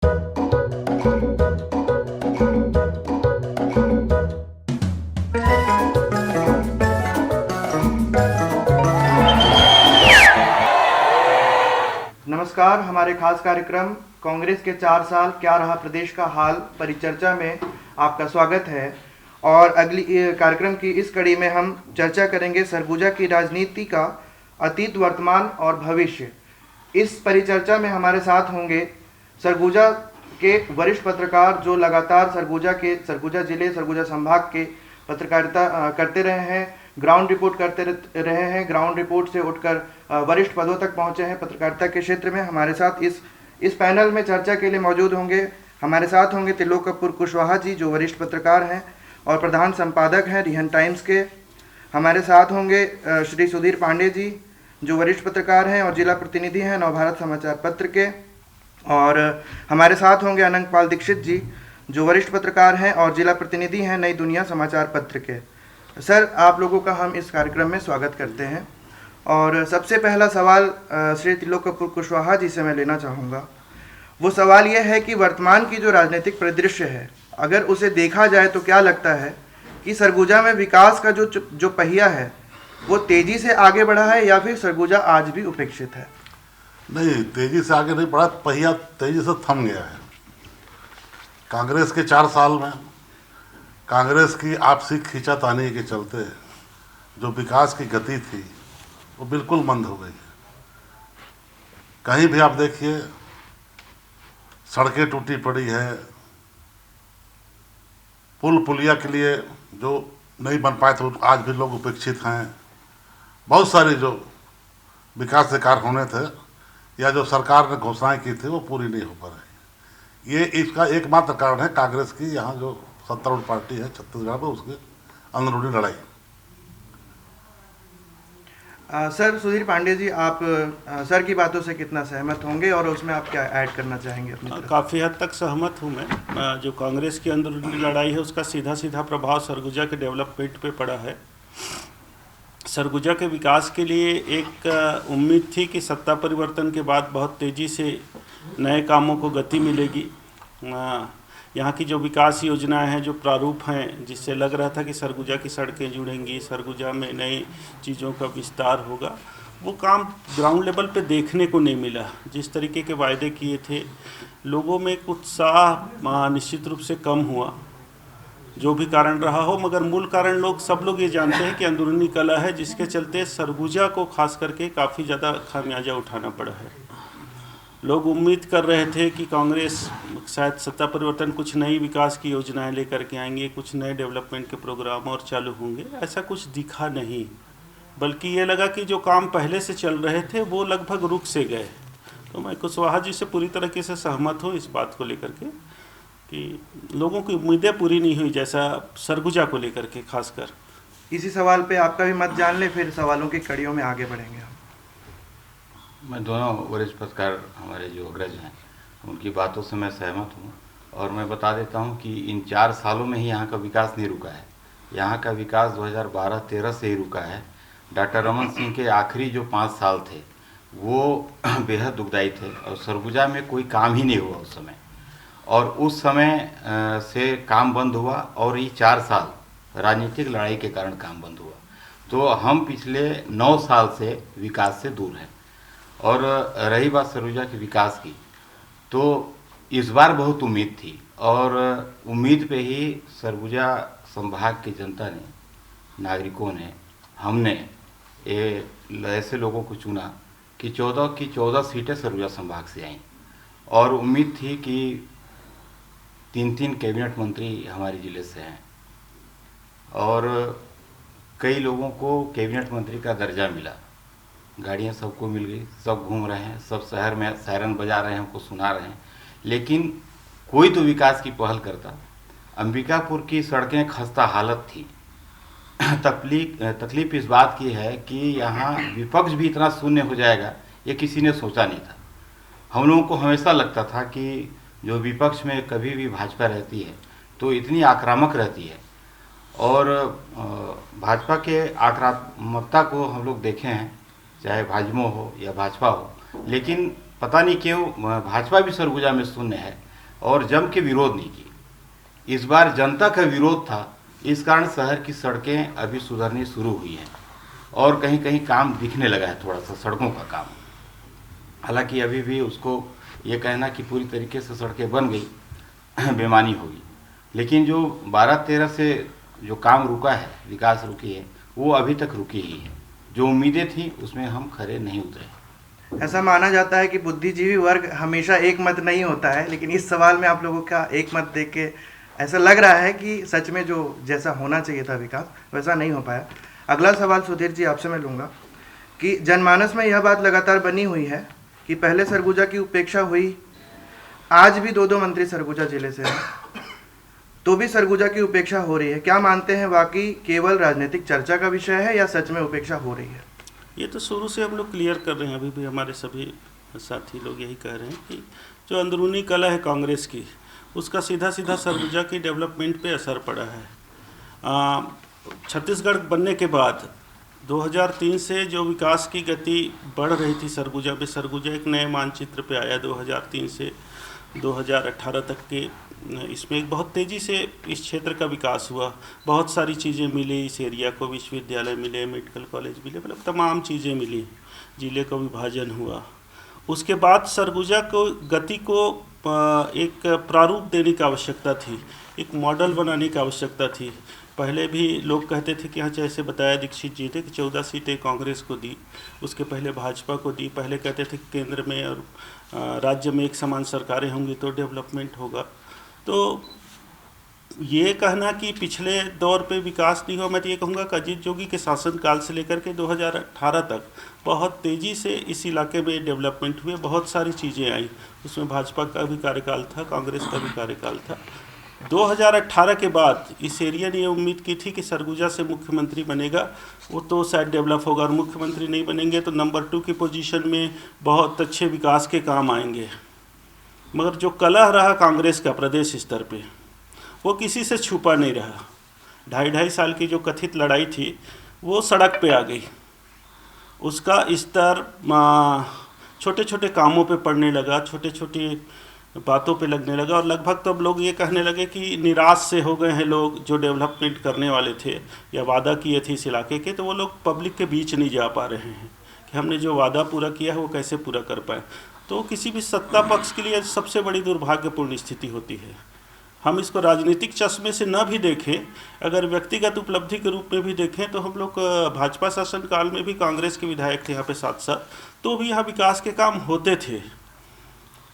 नमस्कार। हमारे खास कार्यक्रम कांग्रेस के 4 साल क्या रहा प्रदेश का हाल परिचर्चा में आपका स्वागत है। और अगली कार्यक्रम की इस कड़ी में हम चर्चा करेंगे सरगुजा की राजनीति का अतीत, वर्तमान और भविष्य। इस परिचर्चा में हमारे साथ होंगे सरगुजा के वरिष्ठ पत्रकार जो लगातार सरगुजा जिले, सरगुजा संभाग के पत्रकारिता करते रहे हैं, ग्राउंड रिपोर्ट करते रहे हैं, ग्राउंड रिपोर्ट से उठकर वरिष्ठ पदों तक पहुंचे हैं पत्रकारिता के क्षेत्र में। हमारे साथ इस पैनल में चर्चा के लिए मौजूद होंगे। हमारे साथ होंगे त्रिलोक कपूर कुशवाहा जी जो वरिष्ठ पत्रकार हैं और प्रधान संपादक हैं रिहन टाइम्स के। हमारे साथ होंगे श्री सुधीर पांडे जी जो वरिष्ठ पत्रकार हैं और जिला प्रतिनिधि हैं नवभारत समाचार पत्र के। और हमारे साथ होंगे अनंतपाल दीक्षित जी जो वरिष्ठ पत्रकार हैं और जिला प्रतिनिधि हैं नई दुनिया समाचार पत्र के। सर, आप लोगों का हम इस कार्यक्रम में स्वागत करते हैं। और सबसे पहला सवाल श्री त्रिलोक कपूर कुशवाहा जी से मैं लेना चाहूँगा। वो सवाल ये है कि वर्तमान की जो राजनीतिक परिदृश्य है, अगर उसे देखा जाए तो क्या लगता है कि सरगुजा में विकास का जो पहिया है वो तेजी से आगे बढ़ा है या फिर सरगुजा आज भी उपेक्षित है? नहीं, तेजी से आगे नहीं बढ़ा, पहिया तेजी से थम गया है। कांग्रेस के 4 साल में कांग्रेस की आपसी खींचातानी के चलते जो विकास की गति थी वो बिल्कुल मंद हो गई। कहीं भी आप देखिए सड़कें टूटी पड़ी है, पुल पुलिया के लिए जो नहीं बन पाए थे आज भी लोग उपेक्षित हैं। बहुत सारे जो विकास के कार्य होने थे या जो सरकार ने घोषणाएं की थी वो पूरी नहीं हो पा रही। ये इसका एकमात्र कारण है कांग्रेस की यहाँ जो सत्तारूढ़ पार्टी है छत्तीसगढ़ में उसकी अंदरूनी लड़ाई। सर सुधीर पांडे जी, आप सर की बातों से कितना सहमत होंगे और उसमें आप क्या ऐड करना चाहेंगे अपनी तरफ? काफ़ी हद तक सहमत हूँ मैं। जो कांग्रेस की अंदरूनी लड़ाई है उसका सीधा सीधा प्रभाव सरगुजा के डेवलपमेंट पे पड़ा है। सरगुजा के विकास के लिए एक उम्मीद थी कि सत्ता परिवर्तन के बाद बहुत तेज़ी से नए कामों को गति मिलेगी। यहाँ की जो विकास योजनाएं हैं, जो प्रारूप हैं, जिससे लग रहा था कि सरगुजा की सड़कें जुड़ेंगी, सरगुजा में नई चीज़ों का विस्तार होगा, वो काम ग्राउंड लेवल पे देखने को नहीं मिला। जिस तरीके के वायदे किए थे, लोगों में एक उत्साह निश्चित रूप से कम हुआ, जो भी कारण रहा हो। मगर मूल कारण सब लोग ये जानते हैं कि अंदरूनी कलह है, जिसके चलते सरगुजा को खास करके काफ़ी ज़्यादा खामियाजा उठाना पड़ा है। लोग उम्मीद कर रहे थे कि कांग्रेस शायद सत्ता परिवर्तन कुछ नई विकास की योजनाएं लेकर के आएंगे, कुछ नए डेवलपमेंट के प्रोग्राम और चालू होंगे। ऐसा कुछ दिखा नहीं, बल्कि ये लगा कि जो काम पहले से चल रहे थे वो लगभग रुक से गए। तो मैं कुशवाहा जी से पूरी तरीके से सहमत हूँ इस बात को लेकर के कि लोगों की उम्मीदें पूरी नहीं हुई, जैसा सरगुजा को लेकर के खासकर। इसी सवाल पे आपका भी मत जान ले, फिर सवालों की कड़ियों में आगे बढ़ेंगे हम। मैं दोनों वरिष्ठ पत्रकार हमारे जो अग्रज हैं उनकी बातों से मैं सहमत हूँ। और मैं बता देता हूँ कि इन 4 सालों में ही यहाँ का विकास नहीं रुका है। यहाँ का विकास 2012-13 से ही रुका है। डॉक्टर रमन सिंह के आखिरी जो 5 साल थे वो बेहद दुखदायी थे और सरगुजा में कोई काम ही नहीं हुआ उस समय। और उस समय से काम बंद हुआ और ये 4 साल राजनीतिक लड़ाई के कारण काम बंद हुआ। तो हम पिछले 9 साल से विकास से दूर हैं। और रही बात सरगुजा के विकास की, तो इस बार बहुत उम्मीद थी और उम्मीद पे ही सरगुजा संभाग की जनता ने, नागरिकों ने, हमने ऐसे लोगों को चुना कि 14 की 14 सीटें सरगुजा संभाग से आईं। और उम्मीद थी कि 3-3 कैबिनेट मंत्री हमारे ज़िले से हैं और कई लोगों को कैबिनेट मंत्री का दर्जा मिला। गाड़ियाँ सबको मिल गई, सब घूम रहे हैं, सब शहर में सायरन बजा रहे हैं, हमको सुना रहे हैं, लेकिन कोई तो विकास की पहल करता। अंबिकापुर की सड़कें खस्ता हालत थी। तकलीफ इस बात की है कि यहाँ विपक्ष भी इतना शून्य हो जाएगा ये किसी ने सोचा नहीं था। हम लोगों को हमेशा लगता था कि जो विपक्ष में कभी भी भाजपा रहती है तो इतनी आक्रामक रहती है और भाजपा के आक्रामकता को हम लोग देखे हैं, चाहे भाजपा हो या भाजपा हो, लेकिन पता नहीं क्यों भाजपा भी सरगुजा में शून्य है। और जम के विरोध नहीं की। इस बार जनता का विरोध था, इस कारण शहर की सड़कें अभी सुधरनी शुरू हुई हैं और कहीं कहीं काम दिखने लगा है, थोड़ा सा सड़कों का काम। हालांकि अभी भी उसको ये कहना कि पूरी तरीके से सड़कें बन गई बेमानी होगी, लेकिन जो 12-13 से जो काम रुका है, विकास रुकी है, वो अभी तक रुकी ही है। जो उम्मीदें थी उसमें हम खरे नहीं उतरे। ऐसा माना जाता है कि बुद्धिजीवी वर्ग हमेशा एक मत नहीं होता है, लेकिन इस सवाल में आप लोगों का एक मत देख के ऐसा लग रहा है कि सच में जो जैसा होना चाहिए था विकास वैसा नहीं हो पाया। अगला सवाल सुधीर जी आपसे मैं लूँगा कि जनमानस में यह बात लगातार बनी हुई है कि पहले सरगुजा की उपेक्षा हुई, आज भी 2 मंत्री सरगुजा जिले से हैं, तो भी सरगुजा की उपेक्षा हो रही है। क्या मानते हैं, वाकई केवल राजनीतिक चर्चा का विषय है या सच में उपेक्षा हो रही है? ये तो शुरू से हम लोग क्लियर कर रहे हैं, अभी भी हमारे सभी साथी लोग यही कह रहे हैं कि जो अंदरूनी कला है कांग्रेस की, उसका सीधा सीधा सरगुजा की डेवलपमेंट पे असर पड़ा है। छत्तीसगढ़ बनने के बाद 2003 से जो विकास की गति बढ़ रही थी सरगुजा में, सरगुजा एक नए मानचित्र पे आया 2003 से 2018 तक के। इसमें एक बहुत तेज़ी से इस क्षेत्र का विकास हुआ, बहुत सारी चीज़ें मिली इस एरिया को, विश्वविद्यालय मिले, मेडिकल कॉलेज मिले, मतलब तमाम चीज़ें मिली, जिले का विभाजन हुआ। उसके बाद सरगुजा को गति को एक प्रारूप देने की आवश्यकता थी, एक मॉडल बनाने की आवश्यकता थी। पहले भी लोग कहते थे कि हाँ, जैसे बताया दीक्षित जी ने कि 14 सीटें कांग्रेस को दी, उसके पहले भाजपा को दी। पहले कहते थे कि केंद्र में और राज्य में एक समान सरकारें होंगी तो डेवलपमेंट होगा। तो ये कहना कि पिछले दौर पे विकास नहीं हुआ, मैं तो ये कहूँगा कि अजीत जोगी के शासनकाल से लेकर के 2018 तक बहुत तेज़ी से इस इलाके में डेवलपमेंट हुए, बहुत सारी चीज़ें आई। उसमें भाजपा का भी कार्यकाल था, कांग्रेस का भी कार्यकाल था। 2018 के बाद इस एरिया ने ये उम्मीद की थी कि सरगुजा से मुख्यमंत्री बनेगा, वो तो शायद डेवलप होगा, और मुख्यमंत्री नहीं बनेंगे तो नंबर 2 की पोजीशन में बहुत अच्छे विकास के काम आएंगे। मगर जो कलह रहा कांग्रेस का प्रदेश स्तर पे, वो किसी से छुपा नहीं रहा। 2.5 साल की जो कथित लड़ाई थी वो सड़क पे आ गई, उसका स्तर छोटे छोटे कामों पे पड़ने लगा, छोटे छोटे बातों पे लगने लगा, और लगभग तो अब लोग ये कहने लगे कि निराश से हो गए हैं लोग, जो डेवलपमेंट करने वाले थे या वादा किए थे इस इलाके के, तो वो लोग पब्लिक के बीच नहीं जा पा रहे हैं कि हमने जो वादा पूरा किया है वो कैसे पूरा कर पाए। तो किसी भी सत्ता पक्ष के लिए सबसे बड़ी दुर्भाग्यपूर्ण स्थिति होती है। हम इसको राजनीतिक चश्मे से न भी देखें, अगर व्यक्तिगत उपलब्धि के रूप में भी देखें, तो हम लोग भाजपा शासनकाल में भी कांग्रेस के विधायक थे यहाँ पे 7 तो भी यहाँ विकास के काम होते थे।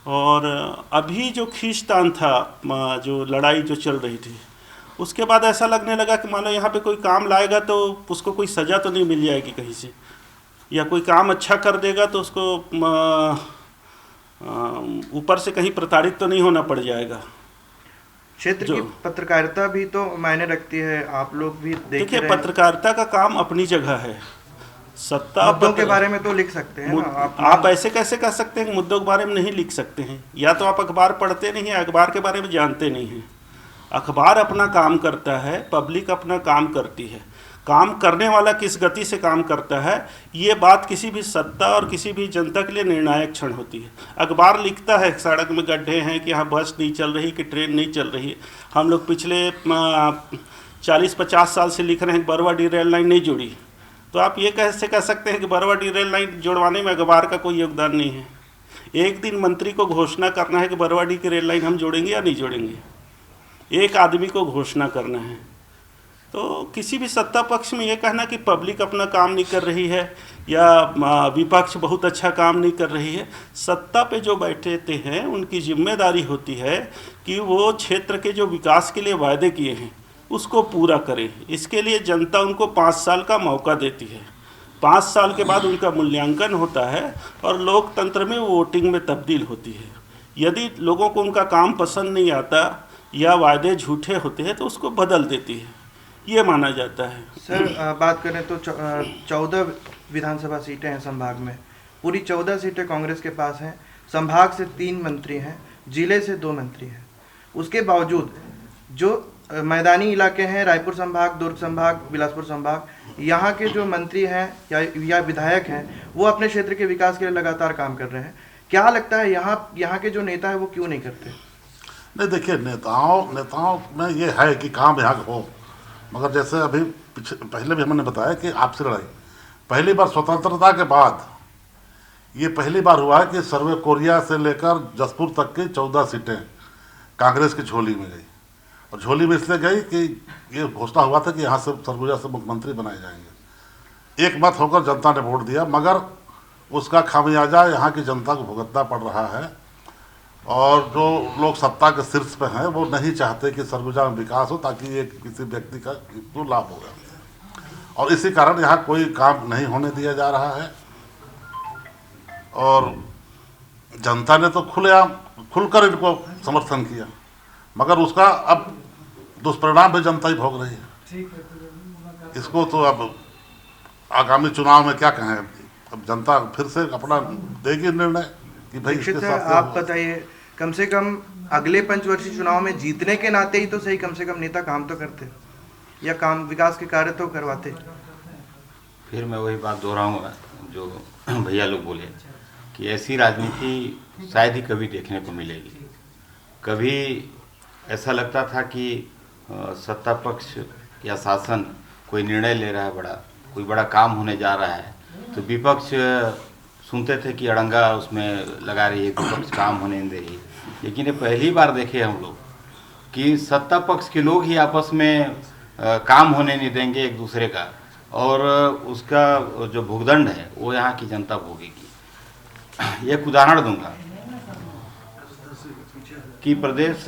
और अभी जो खींचतान था, जो लड़ाई जो चल रही थी, उसके बाद ऐसा लगने लगा कि मानो यहाँ पे कोई काम लाएगा तो उसको कोई सज़ा तो नहीं मिल जाएगी कहीं से, या कोई काम अच्छा कर देगा तो उसको ऊपर से कहीं प्रताड़ित तो नहीं होना पड़ जाएगा। क्षेत्र की पत्रकारिता भी तो मायने रखती है, आप लोग भी देखिए, पत्रकारिता का काम अपनी जगह है। सत्ता मुद्दों के बारे में तो लिख सकते हैं ना आप ऐसे कैसे कह सकते हैं कि मुद्दों के बारे में नहीं लिख सकते हैं? या तो आप अखबार पढ़ते नहीं हैं, अखबार के बारे में जानते नहीं हैं। अखबार अपना काम करता है, पब्लिक अपना काम करती है। काम करने वाला किस गति से काम करता है, ये बात किसी भी सत्ता और किसी भी जनता के लिए निर्णायक क्षण होती है। अखबार लिखता है सड़क में गड्ढे हैं, कि यहाँ बस नहीं चल रही, कि ट्रेन नहीं चल रही है। हम लोग पिछले 40-50 साल से लिख रहे हैं कि बरवाडीह रेल लाइन नहीं जुड़ी, तो आप ये कैसे कह सकते हैं कि बरवाडीह रेल लाइन जुड़वाने में अखबार का कोई योगदान नहीं है? एक दिन मंत्री को घोषणा करना है कि बरवाडीह की रेल लाइन हम जोड़ेंगे या नहीं जोड़ेंगे, एक आदमी को घोषणा करना है। तो किसी भी सत्ता पक्ष में ये कहना कि पब्लिक अपना काम नहीं कर रही है या विपक्ष बहुत अच्छा काम नहीं कर रही है, सत्ता पे जो बैठे हैं उनकी जिम्मेदारी होती है कि वो क्षेत्र के जो विकास के लिए वायदे किए हैं उसको पूरा करें। इसके लिए जनता उनको 5 साल का मौका देती है। 5 साल के बाद उनका मूल्यांकन होता है और लोकतंत्र में वोटिंग में तब्दील होती है। यदि लोगों को उनका काम पसंद नहीं आता या वायदे झूठे होते हैं तो उसको बदल देती है, ये माना जाता है। सर, बात करें तो 14 विधानसभा सीटें हैं संभाग में, पूरी 14 सीटें कांग्रेस के पास हैं। संभाग से 3 मंत्री हैं, जिले से 2 मंत्री हैं। उसके बावजूद जो मैदानी इलाके हैं, रायपुर संभाग, दुर्ग संभाग, बिलासपुर संभाग, यहाँ के जो मंत्री हैं या विधायक हैं वो अपने क्षेत्र के विकास के लिए लगातार काम कर रहे हैं। क्या लगता है यहाँ के जो नेता है वो क्यों नहीं करते? नहीं देखिए, नेताओं में ये है कि काम यहाँ हो, मगर जैसे अभी पहले भी हमने बताया कि आपसी लड़ाई पहली बार स्वतंत्रता के बाद ये पहली बार हुआ है कि सर्वे कोरिया से लेकर जसपुर तक की 14 सीटें कांग्रेस की झोली में गई। और झोली में इसलिए गई कि ये घोषणा हुआ था कि यहाँ से सरगुजा से मुख्यमंत्री बनाए जाएंगे। एक मत होकर जनता ने वोट दिया, मगर उसका खामियाजा यहाँ की जनता को भुगतना पड़ रहा है। और जो लोग सत्ता के शीर्ष पे हैं वो नहीं चाहते कि सरगुजा में विकास हो, ताकि ये किसी व्यक्ति का तो लाभ होगा। और इसी कारण यहाँ कोई काम नहीं होने दिया जा रहा है। और जनता ने तो खुलकर इनको समर्थन किया, मगर उसका अब दुष्परिणाम भी जनता ही भोग रही है। इसको तो अब आगामी चुनाव में क्या कहें, अब जनता फिर से अपना देगी निर्णय कि भाई इसके साथ आप बताइए, कम से कम अगले पंचवर्षीय चुनाव में जीतने के नाते ही तो सही, कम से कम नेता काम तो करते या काम विकास के कार्य तो करवाते। फिर मैं वही बात दोहराऊंगा जो भैया लोग बोले कि ऐसी राजनीति शायद ही कभी देखने को मिलेगी। कभी ऐसा लगता था कि सत्ता पक्ष या शासन कोई निर्णय ले रहा है, कोई बड़ा काम होने जा रहा है, तो विपक्ष सुनते थे कि अड़ंगा उसमें लगा रही है, विपक्ष काम होने नहीं दे रही है। लेकिन ये पहली बार देखे हम लोग कि सत्ता पक्ष के लोग ही आपस में काम होने नहीं देंगे एक दूसरे का, और उसका जो भुगदंड है वो यहाँ की जनता भोगेगी। एक उदाहरण दूंगा कि प्रदेश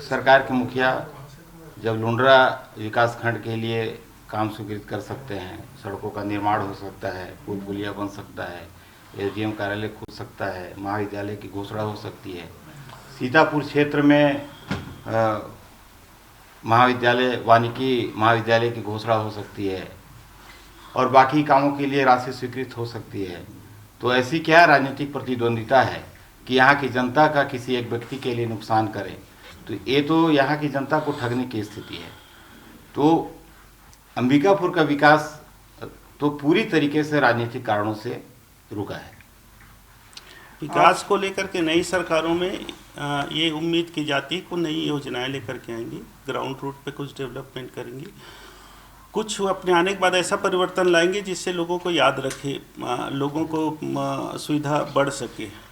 सरकार के मुखिया जब लुंड्रा विकास खंड के लिए काम स्वीकृत कर सकते हैं, सड़कों का निर्माण हो सकता है, पुल पुलिया बन सकता है, एसडीएम कार्यालय खुल सकता है, महाविद्यालय की घोषणा हो सकती है, सीतापुर क्षेत्र में महाविद्यालय वानिकी महाविद्यालय की घोषणा हो सकती है, और बाकी कामों के लिए राशि स्वीकृत हो सकती है, तो ऐसी क्या राजनीतिक प्रतिद्वंदिता है कि यहाँ की जनता का किसी एक व्यक्ति के लिए नुकसान करे? तो ये तो यहाँ की जनता को ठगने की स्थिति है। तो अंबिकापुर का विकास तो पूरी तरीके से राजनीतिक कारणों से रुका है। विकास को लेकर के नई सरकारों में ये उम्मीद की जाती है कि नई योजनाएं लेकर के आएंगी, ग्राउंड रूट पे कुछ डेवलपमेंट करेंगी, कुछ अपने आने के बाद ऐसा परिवर्तन लाएंगे जिससे लोगों को याद रखे, लोगों को सुविधा बढ़ सके।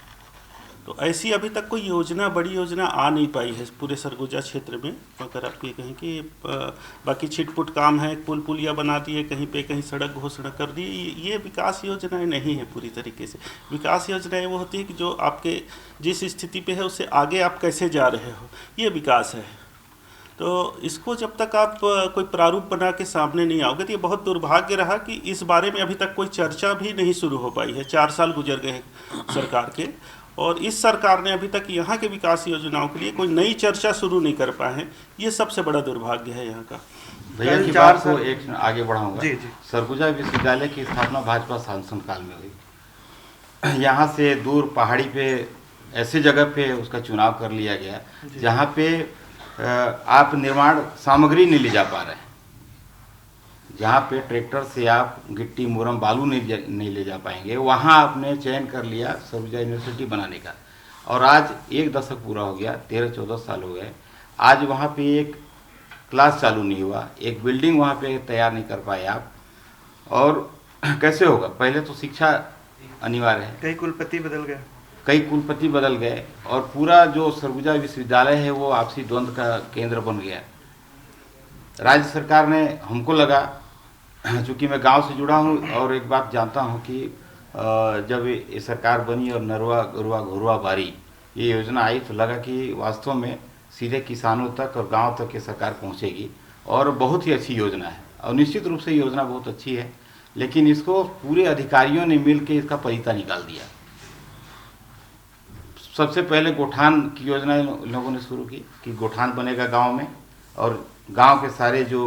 तो ऐसी अभी तक कोई योजना, बड़ी योजना आ नहीं पाई है पूरे सरगुजा क्षेत्र में। अगर आप ये कहें कि बाकी छिटपुट काम है, पुल पुलिया बना दिए, कहीं पे कहीं सड़क घोषणा कर दी, ये विकास योजनाएं नहीं है पूरी तरीके से। विकास योजनाएं वो होती है कि जो आपके जिस स्थिति पे है उससे आगे आप कैसे जा रहे हो, ये विकास है। तो इसको जब तक आप कोई प्रारूप बना के सामने नहीं आओगे तो ये बहुत दुर्भाग्य रहा कि इस बारे में अभी तक कोई चर्चा भी नहीं शुरू हो पाई है। 4 साल गुजर गए सरकार के, और इस सरकार ने अभी तक यहाँ के विकास योजनाओं के लिए कोई नई चर्चा शुरू नहीं कर पाए हैं। ये सबसे बड़ा दुर्भाग्य है यहाँ का। भैया की बात को एक आगे बढ़ाऊंगा। जी जी। सरगुजा विश्वविद्यालय की स्थापना भाजपा शासन काल में हुई। यहाँ से दूर पहाड़ी पे ऐसे जगह पे उसका चुनाव कर लिया गया जहाँ पे आप निर्माण सामग्री नहीं ले जा पा रहे हैं, जहाँ पे ट्रैक्टर से आप गिट्टी मुरम बालू नहीं ले जा पाएंगे, वहाँ आपने चयन कर लिया सरगुजा यूनिवर्सिटी बनाने का। और आज 1 दशक पूरा हो गया, 13-14 साल हो गए, आज वहाँ पे एक क्लास चालू नहीं हुआ, एक बिल्डिंग वहाँ पे तैयार नहीं कर पाए आप। और कैसे होगा? पहले तो शिक्षा अनिवार्य है, कई कुलपति बदल गए, और पूरा जो सरगुजा विश्वविद्यालय है वो आपसी द्वंद्व का केंद्र बन गया। राज्य सरकार ने, हमको लगा, चूँकि मैं गांव से जुड़ा हूं और एक बात जानता हूं कि जब ये सरकार बनी और नरवा गुरवा घुरवा बारी ये योजना आई तो लगा कि वास्तव में सीधे किसानों तक और गांव तक ये सरकार पहुंचेगी, और बहुत ही अच्छी योजना है। और निश्चित रूप से ये योजना बहुत अच्छी है, लेकिन इसको पूरे अधिकारियों ने मिल के इसका परिता निकाल दिया। सबसे पहले गोठान की योजना लोगों ने शुरू की कि गोठान बनेगा गाँव में, और गांव के सारे जो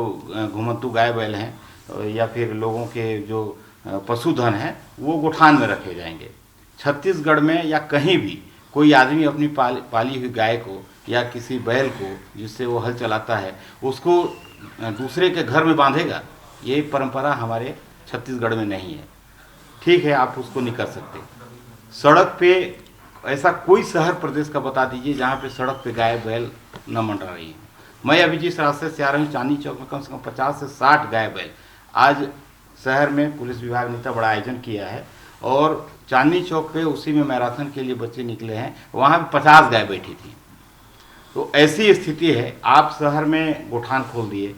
घुमंतू गाय बैल हैं या फिर लोगों के जो पशुधन हैं वो गोठान में रखे जाएंगे। छत्तीसगढ़ में या कहीं भी कोई आदमी अपनी पाली हुई गाय को या किसी बैल को जिससे वो हल चलाता है उसको दूसरे के घर में बांधेगा, ये परंपरा हमारे छत्तीसगढ़ में नहीं है। ठीक है, आप उसको नहीं कर सकते। सड़क पे ऐसा कोई शहर प्रदेश का बता दीजिए जहाँ पे सड़क पे गाय बैल न मंडरा रही है। मैं अभी जिस रास्ते से आ रहा हूँ चांदनी चौक में कम से कम 50 से 60 गाय बैल, आज शहर में पुलिस विभाग ने इतना बड़ा आयोजन किया है और चांदनी चौक पे उसी में मैराथन के लिए बच्चे निकले हैं, वहाँ पे 50 गाय बैठी थी। तो ऐसी स्थिति है, आप शहर में गोठान खोल दिए,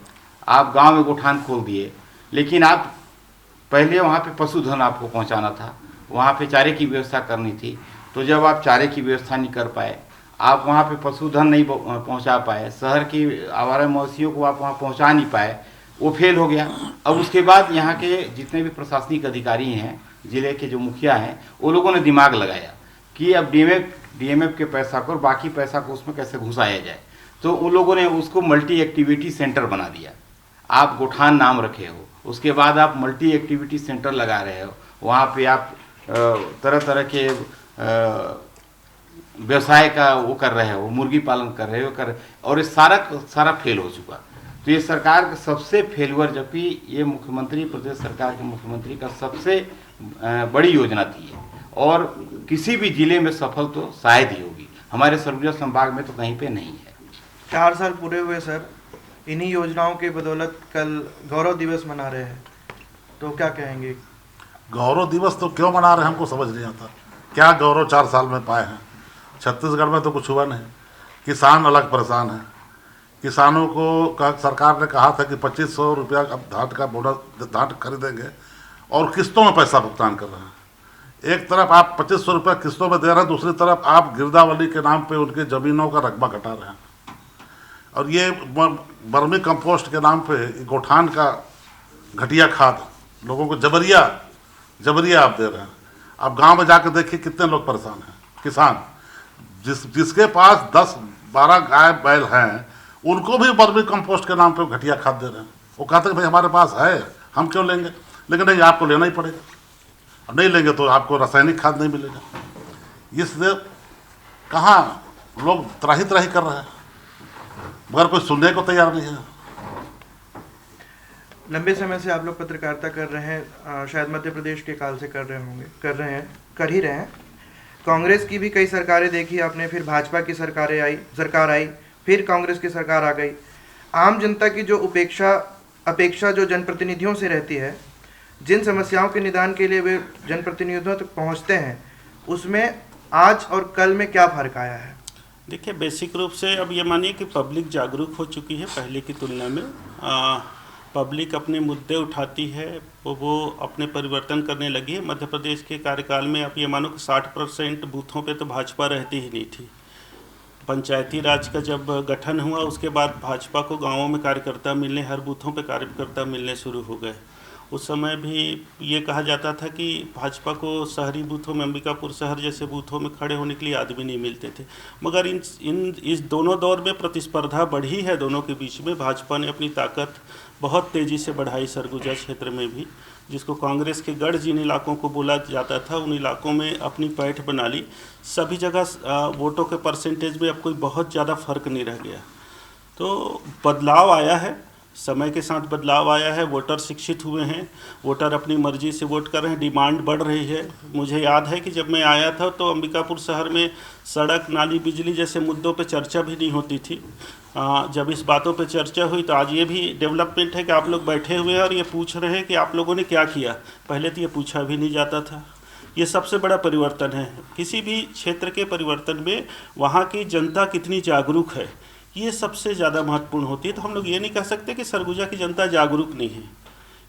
आप गांव में गोठान खोल दिए, लेकिन आप पहले वहाँ पे पशुधन आपको पहुँचाना था, वहाँ पे चारे की व्यवस्था करनी थी। तो जब आप चारे की व्यवस्था नहीं कर पाए, आप वहाँ पे पशुधन नहीं पहुँचा पाए, शहर की आवारा मवेशियों को आप वहाँ पहुँचा नहीं पाए, वो फेल हो गया। अब उसके बाद यहाँ के जितने भी प्रशासनिक अधिकारी हैं, ज़िले के जो मुखिया हैं, वो लोगों ने दिमाग लगाया कि अब डीएमएफ के पैसा को और बाकी पैसा को उसमें कैसे घुसाया जाए। तो उन लोगों ने उसको मल्टी एक्टिविटी सेंटर बना दिया। आप गोठान नाम रखे हो, उसके बाद आप मल्टी एक्टिविटी सेंटर लगा रहे हो, वहाँ पे आप तरह तरह के व्यवसाय का वो कर रहे हो, मुर्गी पालन कर रहे हो और ये सारा फेल हो चुका। तो ये सरकार का सबसे फेलुअर, जबकि ये मुख्यमंत्री, प्रदेश सरकार के मुख्यमंत्री का सबसे बड़ी योजना थी और किसी भी जिले में सफल तो शायद ही होगी, हमारे सरगुजा संभाग में तो कहीं पे नहीं है। 4 साल पूरे हुए सर, इन्हीं योजनाओं के बदौलत कल गौरव दिवस मना रहे हैं, तो क्या कहेंगे? गौरव दिवस तो क्यों मना रहे हैं हमको समझ नहीं आता। क्या गौरव 4 साल में पाए हैं? छत्तीसगढ़ में तो कुछ हुआ नहीं। किसान अलग परेशान है। किसानों को सरकार ने कहा था कि 2500 रुपया अब धान का बोनस, धान खरीदेंगे और किस्तों में पैसा भुगतान कर रहे हैं। एक तरफ आप 2500 रुपया किस्तों में दे रहे हैं, दूसरी तरफ आप गिरदावली के नाम पे उनके ज़मीनों का रकबा घटा रहे हैं। और ये वर्मी कंपोस्ट के नाम पे गोठान का घटिया खाद लोगों को जबरिया आप दे रहे हैं। आप गांव में जाकर देखिए कितने लोग परेशान हैं। किसान जिसके पास 10-12 गाय बैल हैं, उनको भी वर्मी कंपोस्ट के नाम पे घटिया खाद दे रहे हैं। वो कहते हैं भाई हमारे पास है, हम क्यों लेंगे, लेकिन नहीं, आपको लेना ही पड़ेगा। अब नहीं लेंगे तो आपको रासायनिक खाद नहीं मिलेगा। इसलिए कहाँ लोग त्राही कर रहे हैं, मगर कोई सुनने को तैयार नहीं है। लंबे समय से आप लोग पत्रकारिता कर रहे हैं, शायद मध्य प्रदेश के काल से कर ही रहे हैं। कांग्रेस की भी कई सरकारें देखी आपने, फिर भाजपा की सरकार आई, फिर कांग्रेस की सरकार आ गई। आम जनता की जो अपेक्षा जो जनप्रतिनिधियों से रहती है, जिन समस्याओं के निदान के लिए वे जनप्रतिनिधियों तक पहुंचते हैं, उसमें आज और कल में क्या फर्क आया है? देखिए, बेसिक रूप से अब ये मानिए कि पब्लिक जागरूक हो चुकी है पहले की तुलना में। पब्लिक अपने मुद्दे उठाती है, वो अपने परिवर्तन करने लगी है। मध्य प्रदेश के कार्यकाल में आप ये मानो कि 60% बूथों पे तो भाजपा रहती ही नहीं थी। पंचायती राज का जब गठन हुआ उसके बाद भाजपा को गांवों में कार्यकर्ता मिलने, हर बूथों पे कार्यकर्ता मिलने शुरू हो गए। उस समय भी ये कहा जाता था कि भाजपा को शहरी बूथों में, अंबिकापुर शहर जैसे बूथों में खड़े होने के लिए आदमी नहीं मिलते थे। मगर इस दोनों दौर में प्रतिस्पर्धा बढ़ी है दोनों के बीच में। भाजपा ने अपनी ताकत बहुत तेज़ी से बढ़ाई सरगुजा क्षेत्र में भी, जिसको कांग्रेस के गढ़ जिन इलाकों को बोला जाता था, उन इलाकों में अपनी पैठ बना ली। सभी जगह वोटों के परसेंटेज में अब कोई बहुत ज़्यादा फर्क नहीं रह गया। तो बदलाव आया है, समय के साथ बदलाव आया है। वोटर शिक्षित हुए हैं, वोटर अपनी मर्जी से वोट कर रहे हैं, डिमांड बढ़ रही है। मुझे याद है कि जब मैं आया था तो अंबिकापुर शहर में सड़क, नाली, बिजली जैसे मुद्दों पे चर्चा भी नहीं होती थी। जब इस बातों पे चर्चा हुई तो आज ये भी डेवलपमेंट है कि आप लोग बैठे हुए हैं और ये पूछ रहे हैं कि आप लोगों ने क्या किया। पहले तो ये पूछा भी नहीं जाता था। ये सबसे बड़ा परिवर्तन है। किसी भी क्षेत्र के परिवर्तन में वहाँ की जनता कितनी जागरूक है, ये सबसे ज़्यादा महत्वपूर्ण होती है। तो हम लोग ये नहीं कह सकते कि सरगुजा की जनता जागरूक नहीं है।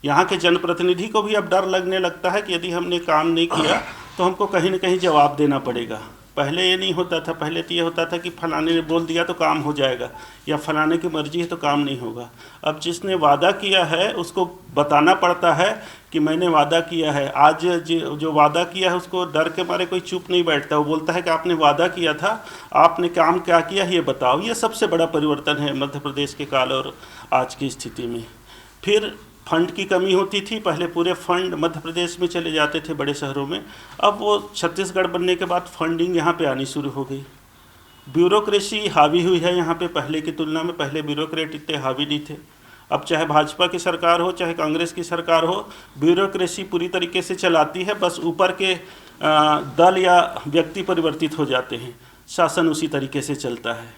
यहाँ के जनप्रतिनिधि को भी अब डर लगने लगता है कि यदि हमने काम नहीं किया तो हमको कहीं ना कहीं जवाब देना पड़ेगा। पहले ये नहीं होता था। पहले तो ये होता था कि फलाने ने बोल दिया तो काम हो जाएगा, या फलाने की मर्जी है तो काम नहीं होगा। अब जिसने वादा किया है उसको बताना पड़ता है कि मैंने वादा किया है। आज जो वादा किया है उसको डर के मारे कोई चुप नहीं बैठता। वो बोलता है कि आपने वादा किया था, आपने काम क्या किया ये बताओ। ये सबसे बड़ा परिवर्तन है मध्य प्रदेश के काल और आज की स्थिति में। फिर फंड की कमी होती थी। पहले पूरे फंड मध्य प्रदेश में चले जाते थे बड़े शहरों में। अब वो छत्तीसगढ़ बनने के बाद फंडिंग यहाँ पे आनी शुरू हो गई। ब्यूरोक्रेसी हावी हुई है यहाँ पे पहले की तुलना में। पहले ब्यूरोक्रेट इतने हावी नहीं थे। अब चाहे भाजपा की सरकार हो चाहे कांग्रेस की सरकार हो, ब्यूरोक्रेसी पूरी तरीके से चलाती है। बस ऊपर के दल या व्यक्ति परिवर्तित हो जाते हैं, शासन उसी तरीके से चलता है।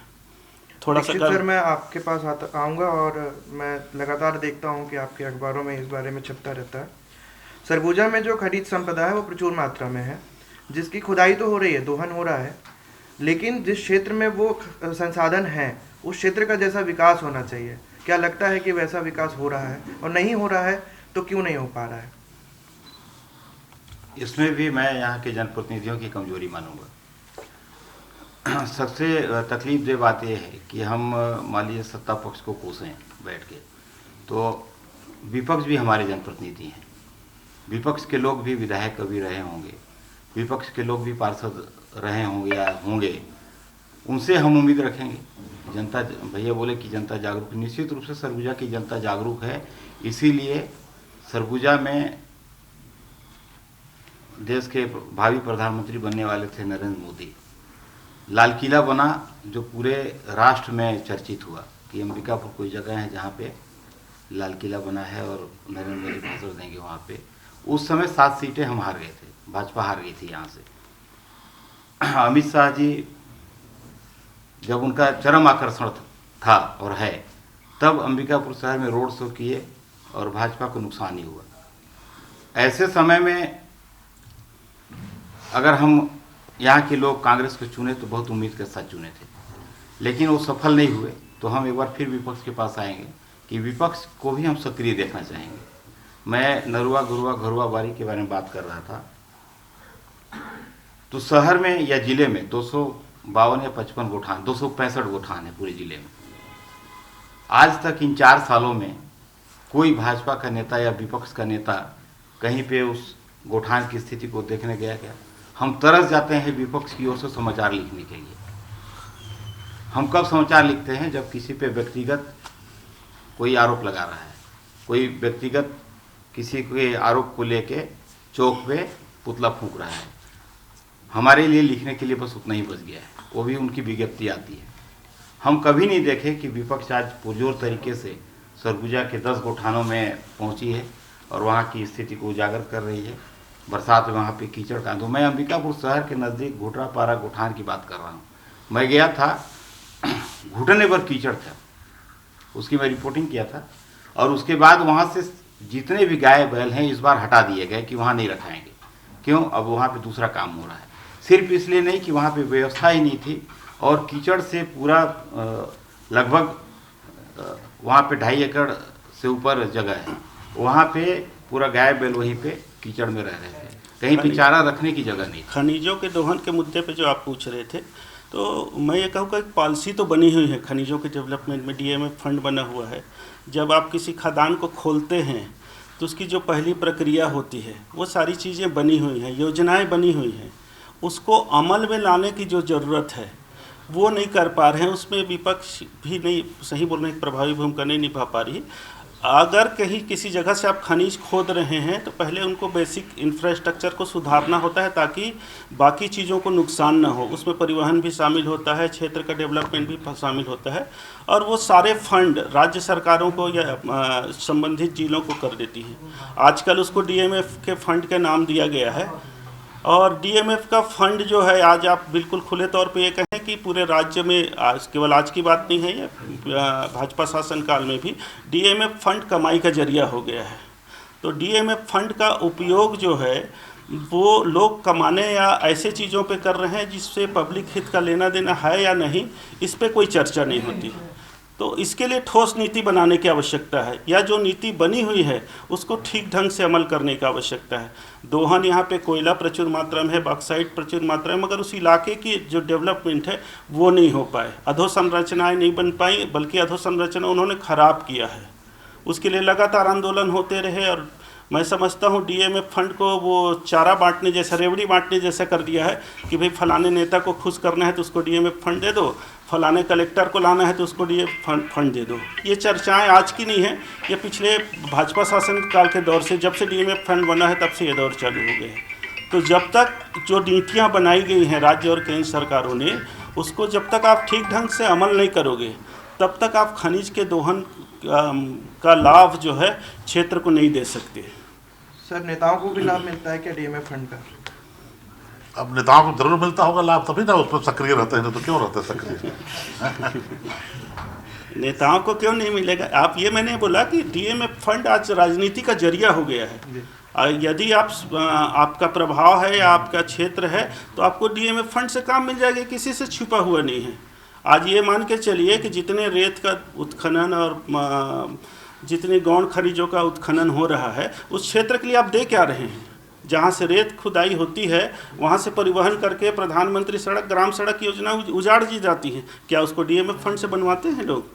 थोड़ा सा सर मैं आपके पास आऊँगा और मैं लगातार देखता हूँ कि आपके अखबारों में इस बारे में छपता रहता है। सरगुजा में जो खनिज संपदा है वो प्रचुर मात्रा में है, जिसकी खुदाई तो हो रही है, दोहन हो रहा है, लेकिन जिस क्षेत्र में वो संसाधन है उस क्षेत्र का जैसा विकास होना चाहिए, क्या लगता है कि वैसा विकास हो रहा है? और नहीं हो रहा है तो क्यों नहीं हो पा रहा है? इसमें भी मैं यहाँ के जनप्रतिनिधियों की कमजोरी मानूंगा। सबसे तकलीफदेह बात यह है कि हम मान लीजिए सत्ता पक्ष को कोसें बैठ के, तो विपक्ष भी हमारे जनप्रतिनिधि हैं, विपक्ष के लोग भी विधायक कभी रहे होंगे, विपक्ष के लोग भी पार्षद रहे होंगे या होंगे, उनसे हम उम्मीद रखेंगे। जनता, भैया बोले कि जनता जागरूक, निश्चित रूप से सरगुजा की जनता जागरूक है। इसीलिए सरगुजा में देश के भावी प्रधानमंत्री बनने वाले थे नरेंद्र मोदी, लाल किला बना जो पूरे राष्ट्र में चर्चित हुआ कि अंबिकापुर कोई जगह है जहाँ पे लाल किला बना है और नरेंद्र मोदी भाषण देंगे वहाँ पे। उस समय 7 सीटें हम हार गए थे, भाजपा हार गई थी यहाँ से। अमित शाह जी जब उनका चरम आकर्षण था और है, तब अंबिकापुर शहर में रोड शो किए और भाजपा को नुकसान ही हुआ। ऐसे समय में अगर हम यहाँ के लोग कांग्रेस को चुने तो बहुत उम्मीद के साथ चुने थे, लेकिन वो सफल नहीं हुए, तो हम एक बार फिर विपक्ष के पास आएंगे कि विपक्ष को भी हम सक्रिय देखना चाहेंगे। मैं नरुआ गुरुआ घरुआ बारी के बारे में बात कर रहा था, तो शहर में या जिले में 252 या 55 गोठान, 265 गोठान है पूरे जिले में। आज तक इन 4 सालों में कोई भाजपा का नेता या विपक्ष का नेता कहीं पे उस गोठान की स्थिति को देखने गया क्या? हम तरस जाते हैं विपक्ष की ओर से समाचार लिखने के लिए। हम कब समाचार लिखते हैं? जब किसी पे व्यक्तिगत कोई आरोप लगा रहा है, कोई व्यक्तिगत किसी के आरोप को लेके चौक पे पुतला फूंक रहा है। हमारे लिए लिखने के लिए बस उतना ही बच गया है, वो भी उनकी विज्ञप्ति आती है। हम कभी नहीं देखे कि विपक्ष आज पुरजोर तरीके से सरगुजा के 10 गोठानों में पहुंची है और वहाँ की स्थिति को उजागर कर रही है। बरसात में वहाँ पे कीचड़ का, तो मैं अंबिकापुर शहर के नज़दीक घुटरापारा गोठान की बात कर रहा हूँ। मैं गया था, घुटने पर कीचड़ था, उसकी मैं रिपोर्टिंग किया था, और उसके बाद वहाँ से जितने भी गाय बैल हैं इस बार हटा दिए गए कि वहाँ नहीं रखाएंगे। क्यों? अब वहाँ पे दूसरा काम हो रहा है। सिर्फ इसलिए नहीं कि वहाँ पे व्यवस्था ही नहीं थी, और कीचड़ से पूरा लगभग वहाँ पे 2.5 एकड़ से ऊपर जगह है, वहाँ पे पूरा गाय बैल वहीं पे कीचड़ में रह रहे थे, कहीं पे चारा रखने की जगह नहीं। खनिजों के दोहन के मुद्दे पे जो आप पूछ रहे थे, तो मैं ये कहूँगा एक पॉलिसी तो बनी हुई है खनिजों के डेवलपमेंट में, डीएमएफ फंड बना हुआ है। जब आप किसी खदान को खोलते हैं तो उसकी जो पहली प्रक्रिया होती है वो सारी चीज़ें बनी हुई हैं, योजनाएं बनी हुई हैं। उसको अमल में लाने की जो ज़रूरत है वो नहीं कर पा रहे हैं, उसमें विपक्ष भी नहीं, सही बोल रहे हैं, प्रभावी भूमिका नहीं निभा पा रही। अगर कहीं किसी जगह से आप खनिज खोद रहे हैं तो पहले उनको बेसिक इंफ्रास्ट्रक्चर को सुधारना होता है ताकि बाकी चीज़ों को नुकसान ना हो। उसमें परिवहन भी शामिल होता है, क्षेत्र का डेवलपमेंट भी शामिल होता है, और वो सारे फंड राज्य सरकारों को या संबंधित जिलों को कर देती हैं। आजकल उसको डीएमएफ के फंड का नाम दिया गया है, और डीएमएफ का फंड जो है, आज आप बिल्कुल खुले तौर पे ये कहें कि पूरे राज्य में, आज केवल आज की बात नहीं है, ये भाजपा शासन काल में भी डीएमएफ फंड कमाई का जरिया हो गया है। तो डीएमएफ फंड का उपयोग जो है वो लोग कमाने या ऐसे चीज़ों पे कर रहे हैं जिससे पब्लिक हित का लेना देना है या नहीं, इस पर कोई चर्चा नहीं होती। तो इसके लिए ठोस नीति बनाने की आवश्यकता है, या जो नीति बनी हुई है उसको ठीक ढंग से अमल करने की आवश्यकता है। दोहन यहाँ पे कोयला प्रचुर मात्रा में है, बॉक्साइट प्रचुर मात्रा में, मगर उस इलाके की जो डेवलपमेंट है वो नहीं हो पाए, अधोसंरचनाएँ नहीं बन पाई, बल्कि अधोसंरचना उन्होंने ख़राब किया है। उसके लिए लगातार आंदोलन होते रहे, और मैं समझता हूँ डीएमएफ फंड को वो चारा बांटने जैसा, रेवड़ी बांटने जैसा कर दिया है कि भाई फलाने नेता को खुश करना है तो उसको डीएमएफ फंड दे दो, फलाने कलेक्टर को लाना है तो उसको डीएमएफ फंड दे दो। ये चर्चाएं आज की नहीं है, ये पिछले भाजपा शासन काल के दौर से, जब से डीएमएफ फंड बना है तब से ये दौर चालू हो गए हैं। तो जब तक जो नीतियाँ बनाई गई हैं राज्य और केंद्र सरकारों ने, उसको जब तक आप ठीक ढंग से अमल नहीं करोगे तब तक आप खनिज के दोहन का लाभ जो है क्षेत्र को नहीं दे सकते। सर, नेताओं को भी लाभ मिलता है क्या डीएमएफ फंड का? अब नेताओं को जरूर मिलता होगा लाभ, तभी ना उस पर सक्रिय रहते हैं, नहीं तो क्यों रहते हैं सक्रिय? नेताओं को क्यों नहीं मिलेगा? आप ये मैंने बोला कि डीएमएफ फंड आज राजनीति का जरिया हो गया है। यदि आपका प्रभाव है या आपका क्षेत्र है तो आपको डीएमएफ फंड से काम मिल जाएगा, किसी से छुपा हुआ नहीं है। आज ये मान के चलिए कि जितने रेत का उत्खनन और जितने गौण खनिजों का उत्खनन हो रहा है, उस क्षेत्र के लिए आप दे क्या रहे हैं? जहाँ से रेत खुदाई होती है वहाँ से परिवहन करके प्रधानमंत्री सड़क, ग्राम सड़क योजना उजाड़ दी जाती है। क्या उसको डीएमएफ फंड से बनवाते हैं लोग?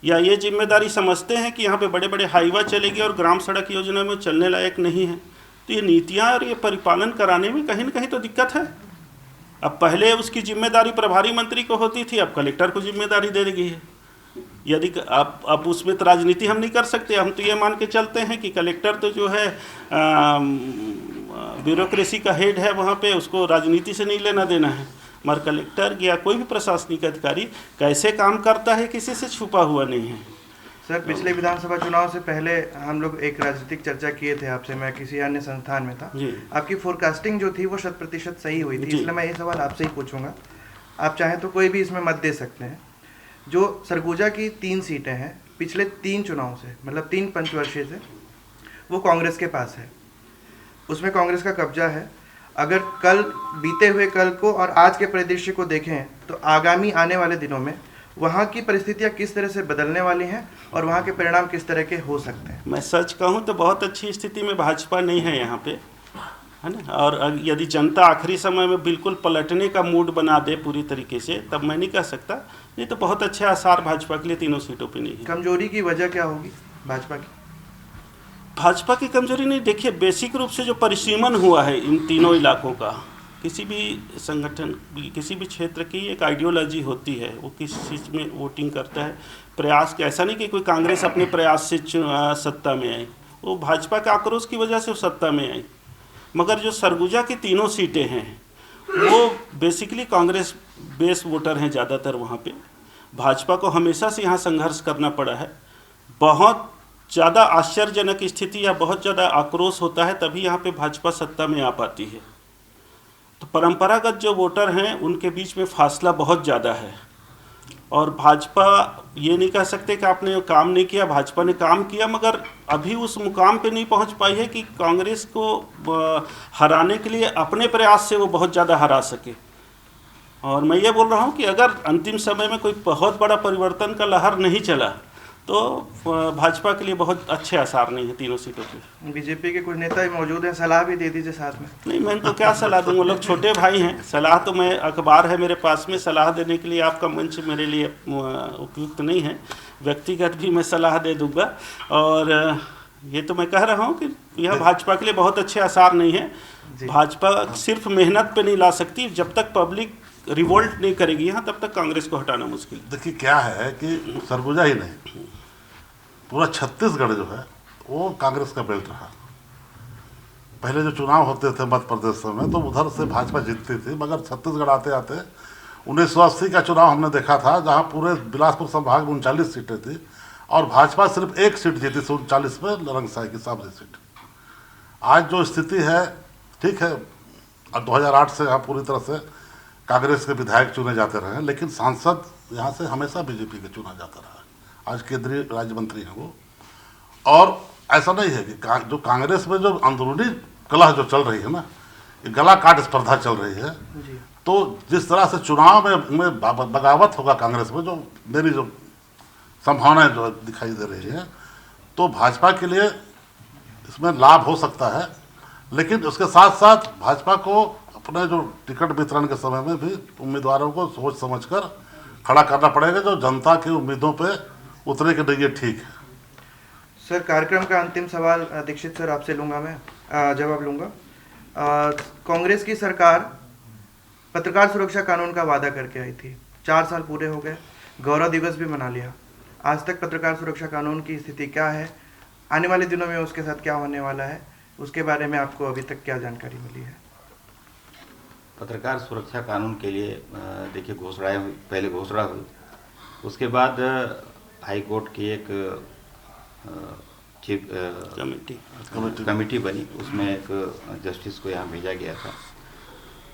या ये जिम्मेदारी समझते हैं कि यहाँ पे बड़े बड़े हाईवा चलेगी और ग्राम सड़क योजना में चलने लायक नहीं है? तो ये नीतियाँ और ये परिपालन कराने में कहीं न कहीं तो दिक्कत है। अब पहले उसकी जिम्मेदारी प्रभारी मंत्री को होती थी, अब कलेक्टर को जिम्मेदारी दे दी गई है। यदि अब उसमें तो राजनीति हम नहीं कर सकते। हम तो ये मान के चलते हैं कि कलेक्टर तो जो है ब्यूरोक्रेसी का हेड है, वहाँ पे उसको राजनीति से नहीं लेना देना है। मगर कलेक्टर या कोई भी प्रशासनिक अधिकारी कैसे काम करता है, किसी से छुपा हुआ नहीं है। सर, पिछले विधानसभा चुनाव से पहले हम लोग एक राजनीतिक चर्चा किए थे आपसे, मैं किसी अन्य संस्थान में था। आपकी फोरकास्टिंग जो थी वो 100% सही हुई थी, इसलिए मैं ये सवाल आपसे ही पूछूंगा। आप चाहें तो कोई भी इसमें मत दे सकते हैं। जो सरगुजा की 3 सीटें हैं पिछले 3 चुनाव से, मतलब 3 पंचवर्षीय से, वो कांग्रेस के पास है, उसमें कांग्रेस का कब्जा है। अगर कल बीते हुए कल को और आज के परिदृश्य को देखें तो आगामी आने वाले दिनों में वहाँ की परिस्थितियाँ किस तरह से बदलने वाली हैं और वहाँ के परिणाम किस तरह के हो सकते हैं? मैं सच कहूँ तो बहुत अच्छी स्थिति में भाजपा नहीं है यहाँ पे, है ना। और यदि जनता आखिरी समय में बिल्कुल पलटने का मूड बना दे पूरी तरीके से, तब मैं नहीं कह सकता। नहीं तो बहुत अच्छे आसार भाजपा के लिए तीनों सीटों पे नहीं है। कमजोरी की वजह क्या होगी भाजपा की? भाजपा की कमजोरी नहीं, देखिए बेसिक रूप से जो परिसीमन हुआ है इन तीनों इलाकों का, किसी भी संगठन, किसी भी क्षेत्र की एक आइडियोलॉजी होती है, वो किस चीज़ में वोटिंग करता है, प्रयास। ऐसा नहीं कि कोई कांग्रेस अपने प्रयास से सत्ता में आई, वो भाजपा के आक्रोश की वजह से वो सत्ता में आई। मगर जो सरगुजा की तीनों सीटें हैं वो बेसिकली कांग्रेस बेस वोटर हैं ज़्यादातर वहाँ पे। भाजपा को हमेशा से यहाँ संघर्ष करना पड़ा है। बहुत ज़्यादा आश्चर्यजनक स्थिति या बहुत ज़्यादा आक्रोश होता है तभी यहाँ पे भाजपा सत्ता में आ पाती है। तो परंपरागत जो वोटर हैं उनके बीच में फासला बहुत ज़्यादा है। और भाजपा ये नहीं कह सकते कि आपने काम नहीं किया, भाजपा ने काम किया, मगर अभी उस मुकाम पे नहीं पहुंच पाई है कि कांग्रेस को हराने के लिए अपने प्रयास से वो बहुत ज़्यादा हरा सके। और मैं ये बोल रहा हूँ कि अगर अंतिम समय में कोई बहुत बड़ा परिवर्तन का लहर नहीं चला तो भाजपा के लिए बहुत अच्छे आसार नहीं है तीनों सीटों पे। बीजेपी के कुछ नेता भी मौजूद हैं, सलाह भी दे दीजिए साथ में। नहीं, मैं तो क्या सलाह दूँ, वो लोग छोटे भाई हैं। सलाह तो मैं, अखबार है मेरे पास में, सलाह देने के लिए आपका मंच मेरे लिए उपयुक्त नहीं है। व्यक्तिगत भी मैं सलाह दे दूँगा। और ये तो मैं कह रहा हूँ कि यह भाजपा के लिए बहुत अच्छे आसार नहीं है। भाजपा सिर्फ मेहनत पे नहीं ला सकती, जब तक पब्लिक रिवोल्ट नहीं करेगी यहाँ तब तक कांग्रेस को हटाना मुश्किल। देखिए क्या है कि सरगुजा ही नहीं, पूरा छत्तीसगढ़ जो है वो कांग्रेस का बेल्ट रहा। पहले जो चुनाव होते थे मध्य प्रदेश में तो उधर से भाजपा जीतती थी, मगर छत्तीसगढ़ आते आते 1980 का चुनाव हमने देखा था जहां पूरे बिलासपुर संभाग में 39 सीटें थी और भाजपा सिर्फ 1 सीट जीती थी 39 में, रंगसाई की सामने सीट। आज जो स्थिति है, ठीक है, अब 2008 से यहाँ पूरी तरह से कांग्रेस के विधायक चुने जाते रहे, लेकिन सांसद यहाँ से हमेशा बीजेपी के चुना जाता रहा। आज केंद्रीय राज्य मंत्री हैं वो। और ऐसा नहीं है कि जो कांग्रेस में जो अंदरूनी कलह जो चल रही है ना, ये गला काट स्पर्धा चल रही है, तो जिस तरह से चुनाव में बगावत होगा कांग्रेस में, जो मेरी जो संभावनाएं जो दिखाई दे रही है, तो भाजपा के लिए इसमें लाभ हो सकता है। लेकिन उसके साथ साथ भाजपा को अपने जो टिकट वितरण के समय में भी उम्मीदवारों को सोच समझकर खड़ा करना पड़ेगा, जो जनता की उम्मीदों पे उतरे के लिए ठीक है। सर, कार्यक्रम का अंतिम सवाल दीक्षित सर आपसे लूँगा, मैं जवाब लूँगा। कांग्रेस की सरकार पत्रकार सुरक्षा कानून का वादा करके आई थी, 4 साल पूरे हो गए, गौरव दिवस भी मना लिया। आज तक पत्रकार सुरक्षा कानून की स्थिति क्या है, आने वाले दिनों में उसके साथ क्या होने वाला है, उसके बारे में आपको अभी तक क्या जानकारी मिली है? पत्रकार सुरक्षा कानून के लिए देखिए पहले घोषणा हुई, उसके बाद हाई कोर्ट की एक चीफ कमेटी बनी, उसमें एक जस्टिस को यहाँ भेजा गया था।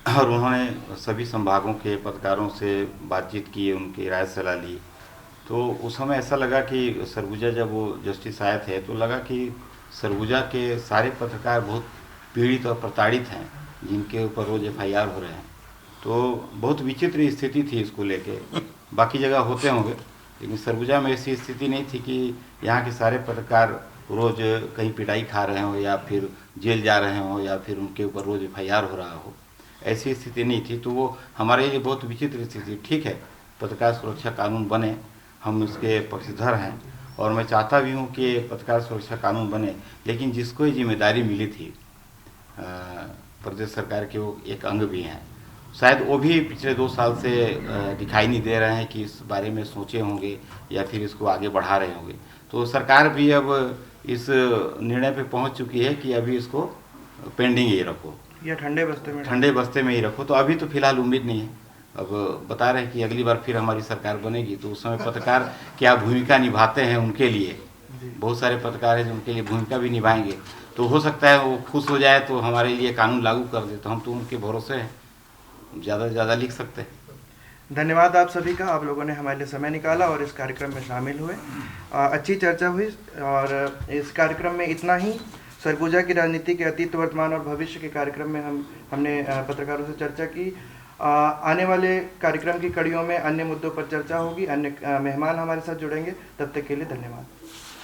और उन्होंने सभी संभागों के पत्रकारों से बातचीत की, उनकी राय सलाह ली। तो उस समय ऐसा लगा कि सरगुजा जब वो जस्टिस आए थे तो लगा कि सरगुजा के सारे पत्रकार बहुत पीड़ित और प्रताड़ित हैं, जिनके ऊपर रोज़ FIR हो रहे हैं। तो बहुत विचित्र स्थिति थी इसको लेके। बाकी जगह होते होंगे, लेकिन सरगुजा में ऐसी स्थिति नहीं थी कि यहाँ के सारे पत्रकार रोज़ कहीं पिटाई खा रहे हों या फिर जेल जा रहे हों या फिर उनके ऊपर रोज़ FIR हो रहा हो। ऐसी स्थिति नहीं थी। तो वो हमारे लिए बहुत विचित्र स्थिति। ठीक है, पत्रकार सुरक्षा कानून बने, हम इसके पक्षधर हैं और मैं चाहता भी हूँ कि पत्रकार सुरक्षा कानून बने, लेकिन जिसको ये जिम्मेदारी मिली थी प्रदेश सरकार के, वो एक अंग भी हैं, शायद वो भी पिछले 2 साल से दिखाई नहीं दे रहे हैं कि इस बारे में सोचे होंगे या फिर इसको आगे बढ़ा रहे होंगे। तो सरकार भी अब इस निर्णय पे पहुंच चुकी है कि अभी इसको पेंडिंग ही रखो या ठंडे बस्ते में ही रखो। तो अभी तो फिलहाल उम्मीद नहीं है। अब बता रहे हैं कि अगली बार फिर हमारी सरकार बनेगी तो उस समय पत्रकार क्या भूमिका निभाते हैं उनके लिए, बहुत सारे पत्रकार हैं जो उनके लिए भूमिका भी निभाएंगे। तो हो सकता है वो खुश हो जाए तो हमारे लिए कानून लागू कर दे, तो हम तो उनके भरोसे हैं, ज़्यादा से ज़्यादा लिख सकते हैं। धन्यवाद आप सभी का, आप लोगों ने हमारे लिए समय निकाला और इस कार्यक्रम में शामिल हुए। अच्छी चर्चा हुई और इस कार्यक्रम में इतना ही। सरगुजा की राजनीति के अतीत, वर्तमान और भविष्य के कार्यक्रम में हमने पत्रकारों से चर्चा की। आने वाले कार्यक्रम की कड़ियों में अन्य मुद्दों पर चर्चा होगी, अन्य मेहमान हमारे साथ जुड़ेंगे। तब तक के लिए धन्यवाद।